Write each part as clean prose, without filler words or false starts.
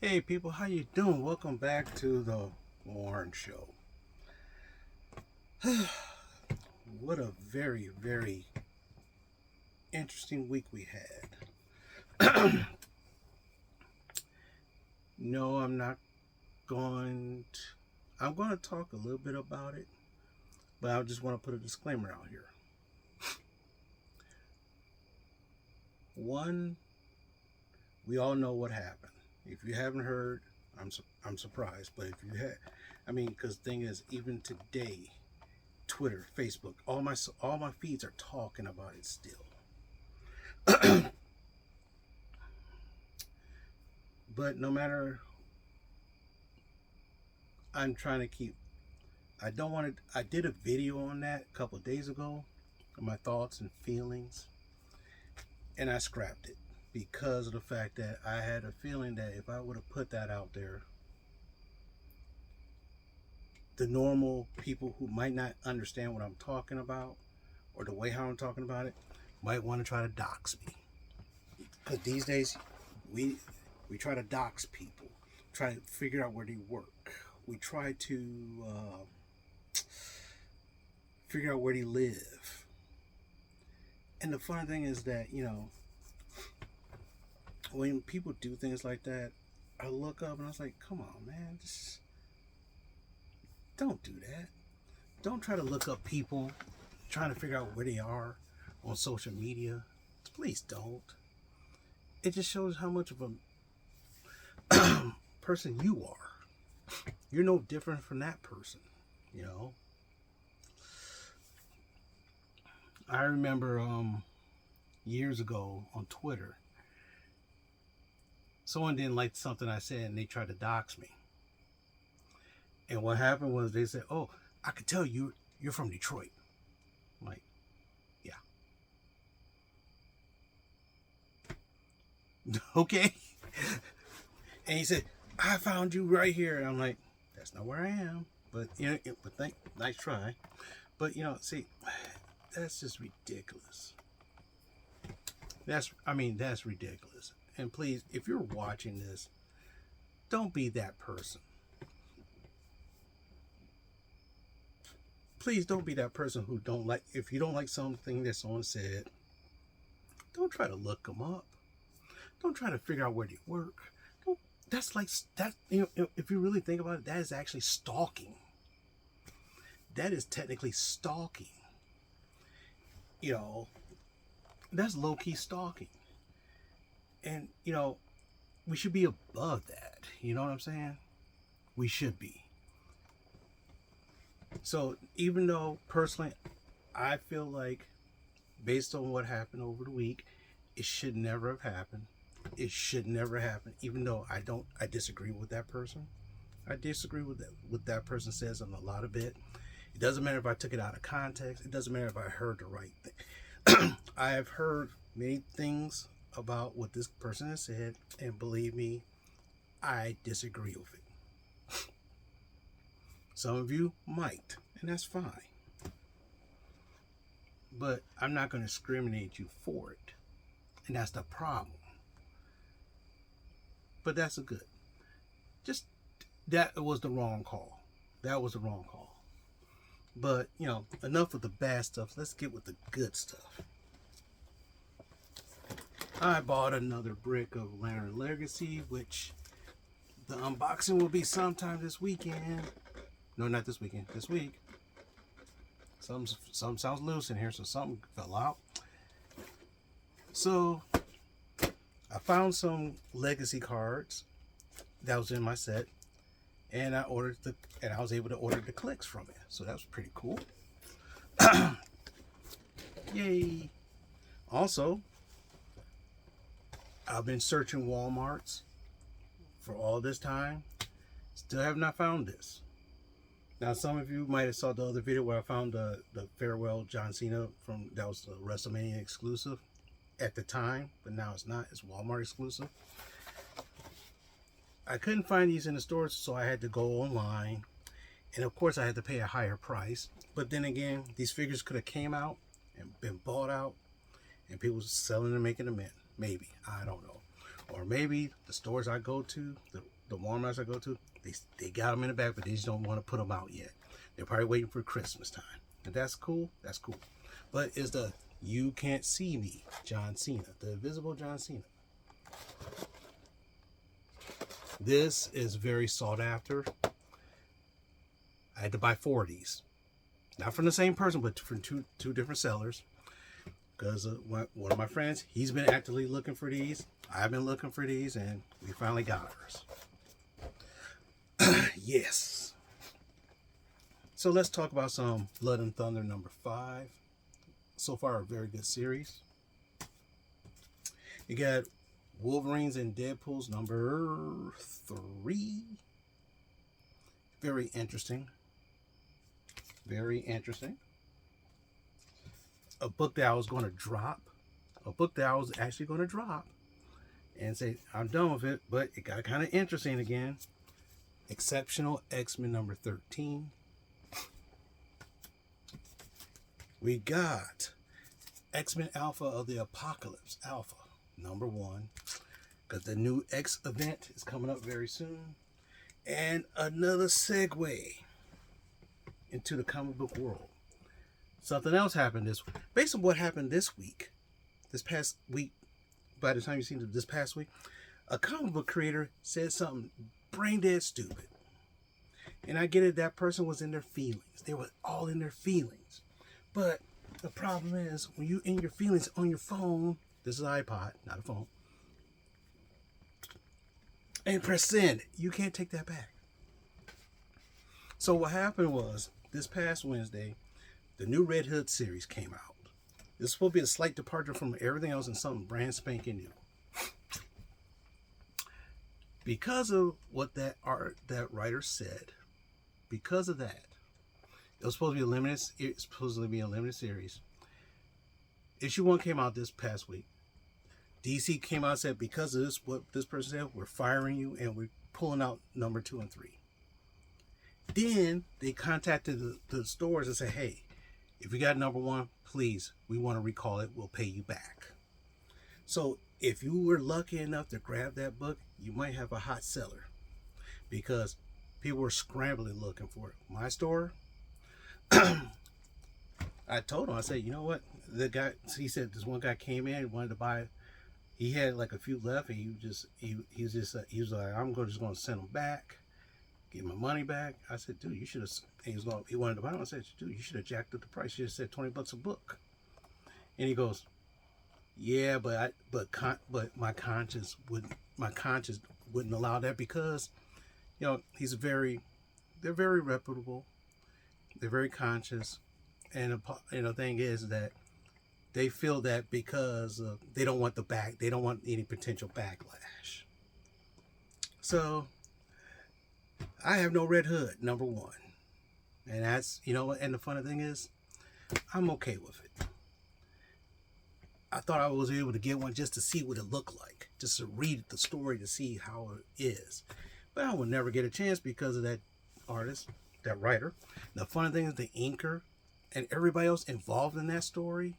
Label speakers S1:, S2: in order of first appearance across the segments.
S1: Hey people, how you doing? Welcome back to the Warren Show. What a very interesting week we had. No, going to, I'm going to talk a little bit about it, but I just want to put a disclaimer out here. One, we all know what happened. If you haven't heard, I'm surprised, but if you had, because the thing is, even today, Twitter, Facebook, all my feeds are talking about it still. But no matter, I'm trying to keep. I don't want to. I did a video on that a couple of days ago, my thoughts and feelings, and I scrapped it because of the fact that I had a feeling that if I would have put that out there, the normal people who might not understand what I'm talking about or the way how I'm talking about it might want to try to dox me. Because these days, we try to dox people, try to figure out where they work. We try to figure out where they live. And the funny thing is that, when people do things like that, I look up and I was like, come on, man, just don't do that. Don't try to look up people trying to figure out where they are on social media. Please don't. It just shows how much of a person you are. You're no different from that person, I remember years ago on Twitter, someone didn't like something I said and they tried to dox me. And what happened was they said, "Oh, I could tell you're from Detroit." I'm like, yeah. Okay. And he said, "I found you right here." And I'm like, that's not where I am. But nice try. But see, that's just ridiculous. That's ridiculous. And please, if you're watching this, don't be that person. Please don't be that person who don't like, if you don't like something that someone said, don't try to look them up. Don't try to figure out where they work. That's like, that, if you really think about it, that is actually stalking. That is technically stalking. That's low-key stalking. And, we should be above that. You know what I'm saying? We should be. So even though personally I feel like, based on what happened over the week, it should never have happened. It should never happen. Even though I disagree with that person. I disagree with what that person says on a lot of it. It doesn't matter if I took it out of context. It doesn't matter if I heard the right thing. I have heard many things about what this person has said, and believe me, I disagree with it. Some of you might, and that's fine. But I'm not going to discriminate you for it. And that's the problem. But that's that was the wrong call. That was the wrong call. But, enough with the bad stuff. Let's get with the good stuff. I bought another brick of Lantern Legacy, which the unboxing will be sometime this weekend. No, not this weekend. This week. Something sounds loose in here, so something fell out. So I found some legacy cards that was in my set, and I was able to order the clicks from it. So that was pretty cool. Yay! Also, I've been searching Walmarts for all this time. Still have not found this. Now, some of you might have saw the other video where I found the Farewell John Cena that was the WrestleMania exclusive at the time, but now it's not. It's Walmart exclusive. I couldn't find these in the stores, so I had to go online. And of course, I had to pay a higher price. But then again, these figures could have came out and been bought out, and people selling and making them in. Maybe. I don't know. Or maybe the stores I go to, the Walmarts I go to, they got them in the back, but they just don't want to put them out yet. They're probably waiting for Christmas time. If that's cool, that's cool. But it's the You Can't See Me John Cena, the Invisible John Cena. This is very sought after. I had to buy 4 of these. Not from the same person, but from two different sellers. Because one of my friends, he's been actively looking for these. I've been looking for these, and we finally got ours. Yes. So let's talk about some Blood and Thunder number 5. So far, a very good series. You got Wolverines and Deadpool's number 3. Very interesting. Very interesting. A book that I was going to drop. A book that I was actually going to drop. And say, I'm done with it. But it got kind of interesting again. Exceptional X-Men number 13. We got X-Men Alpha of the Apocalypse Alpha number 1. Because the new X event is coming up very soon. And another segue into the comic book world. Something else happened this week. Based on what happened this past week, by the time you've seen this past week, a comic book creator said something brain dead stupid. And I get it, that person was in their feelings. They were all in their feelings. But the problem is, when you in your feelings on your phone, this is an iPod, not a phone, and press send, you can't take that back. So what happened was, this past Wednesday, the new Red Hood series came out. It's supposed to be a slight departure from everything else and something brand spanking new. Because of what that writer said, because of that, it was supposed to be a limited. It's supposed to be a limited series. Issue 1 came out this past week. DC came out and said, because of this, what this person said, we're firing you and we're pulling out number 2 and 3. Then they contacted the stores and said, hey, if you got number 1, please, we want to recall it. We'll pay you back. So if you were lucky enough to grab that book, you might have a hot seller, because people were scrambling looking for it. My store, I told him, I said, you know what? The guy, he said, this one guy came in and wanted to buy it. He had like a few left, and he was like, I'm just going to send them back, get my money back. I said, dude, you should have. He wanted to buy them. I said, dude, you should have jacked up the price. You should have said $20 a book. And he goes, yeah, but my conscience wouldn't allow that, because, you know, they're very reputable, they're very conscious, and the thing is that they feel that because they don't want they don't want any potential backlash. So I have no Red Hood number 1, and that's, you know, and the funny thing is, I'm okay with it. I thought I was able to get one just to see what it looked like, just to read the story to see how it is. But I will never get a chance because of that artist, that writer. The funny thing is, the inker and everybody else involved in that story,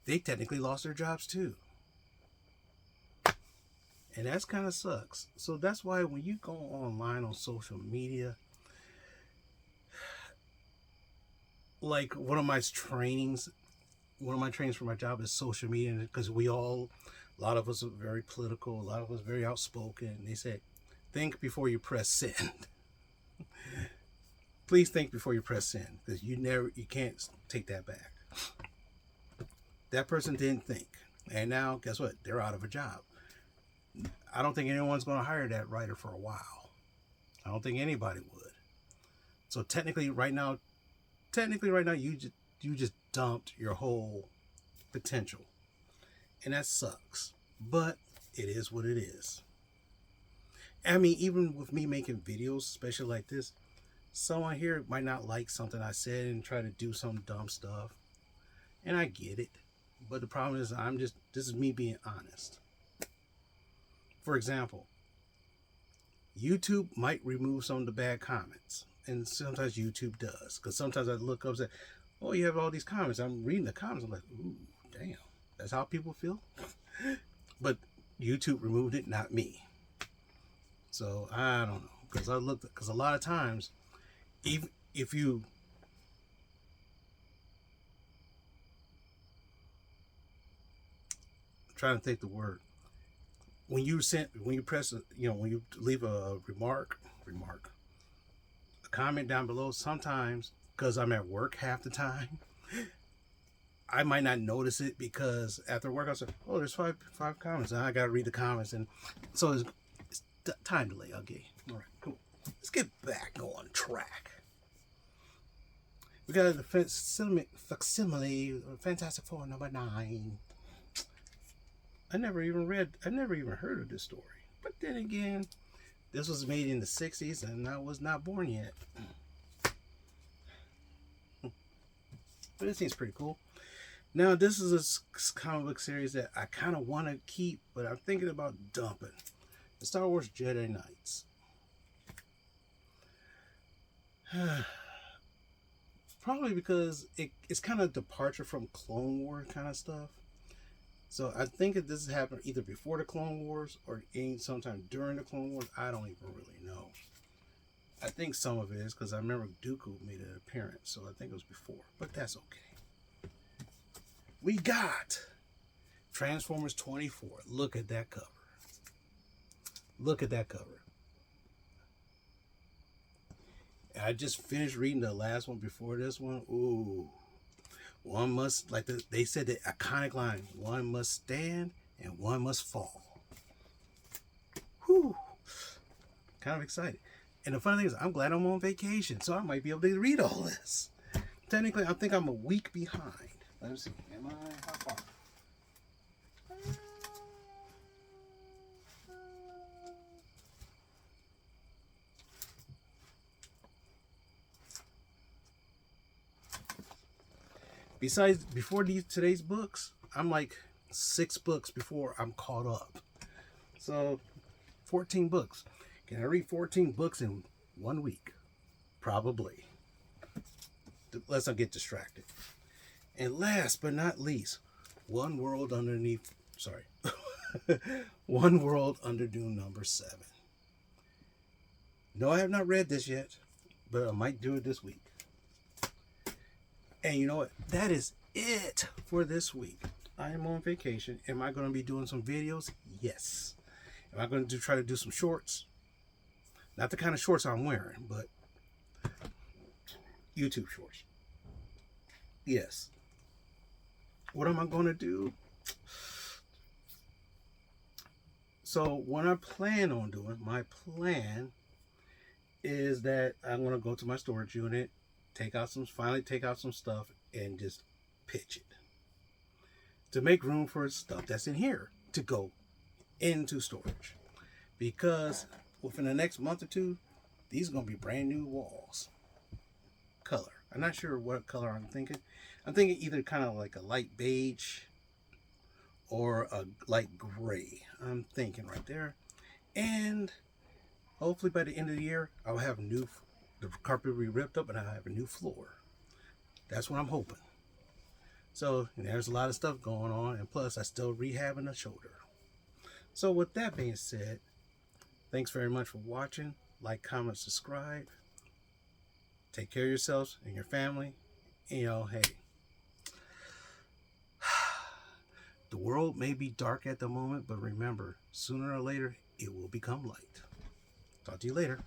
S1: they technically lost their jobs too. And that's kind of sucks. So that's why when you go online on social media, like one of my trainings for my job is social media, because a lot of us are very political, a lot of us are very outspoken. They said, think before you press send. Please think before you press send, because you can't take that back. That person didn't think, and now guess what? They're out of a job. I don't think anyone's going to hire that writer for a while. I don't think anybody would. So technically right now you just dumped your whole potential, and that sucks, but it is what it is. I mean, even with me making videos, especially like this, someone here might not like something I said and try to do some dumb stuff, and I get it, but the problem is this is me being honest. For example, YouTube might remove some of the bad comments, and sometimes YouTube does, because sometimes I look up and say, oh, you have all these comments. I'm reading the comments. I'm like, ooh, damn. That's how people feel? But YouTube removed it, not me. So I don't know, because a lot of times, even if you I'm trying to think the word, when you press when you leave a remark a comment down below, sometimes because I'm at work half the time, I might not notice it because after work I say, oh, there's five comments, and I gotta read the comments, and so it's time delay. Okay, all right, cool. Let's get back on track. We got the facsimile Fantastic Four #9. I never even heard of this story. But then again, this was made in the 60s and I was not born yet. But it seems pretty cool. Now, this is a comic book series that I kind of want to keep, but I'm thinking about dumping. The Star Wars Jedi Knights. Probably because it's kind of departure from Clone War kind of stuff. So I think that this has happened either before the Clone Wars or sometime during the Clone Wars. I don't even really know. I think some of it is because I remember Dooku made an appearance, so I think it was before. But that's okay. We got Transformers 24. Look at that cover. Look at that cover. I just finished reading the last one before this one. Ooh. One must, like they said, the iconic line, one must stand and one must fall. Whew. Kind of excited. And the funny thing is, I'm glad I'm on vacation, so I might be able to read all this. Technically, I think I'm a week behind. Let me see. Am I? How far? Before today's books, I'm like 6 books before I'm caught up. So, 14 books. Can I read 14 books in 1 week? Probably. Let's not get distracted. And last but not least, One World Under Dune #7. No, I have not read this yet, but I might do it this week. And you know what? That is it for this week. I am on vacation. Am I going to be doing some videos? Yes. Am I going to try to do some shorts? Not the kind of shorts I'm wearing, but YouTube shorts. Yes. What am I going to do? So what I plan on doing, my plan is that I'm going to go to my storage unit, finally take out some stuff and just pitch it to make room for stuff that's in here to go into storage, because within the next month or two, these are going to be brand new walls. Color, I'm not sure what color I'm thinking either kind of like a light beige or a light gray. I'm thinking right there, and hopefully by the end of the year I'll have the carpet will be ripped up and I'll have a new floor. That's what I'm hoping. So there's a lot of stuff going on, and plus I still rehabbing a shoulder. So with that being said, thanks very much for watching. Like, comment, subscribe. Take care of yourselves and your family. And, hey, the world may be dark at the moment, but remember, sooner or later it will become light. Talk to you later.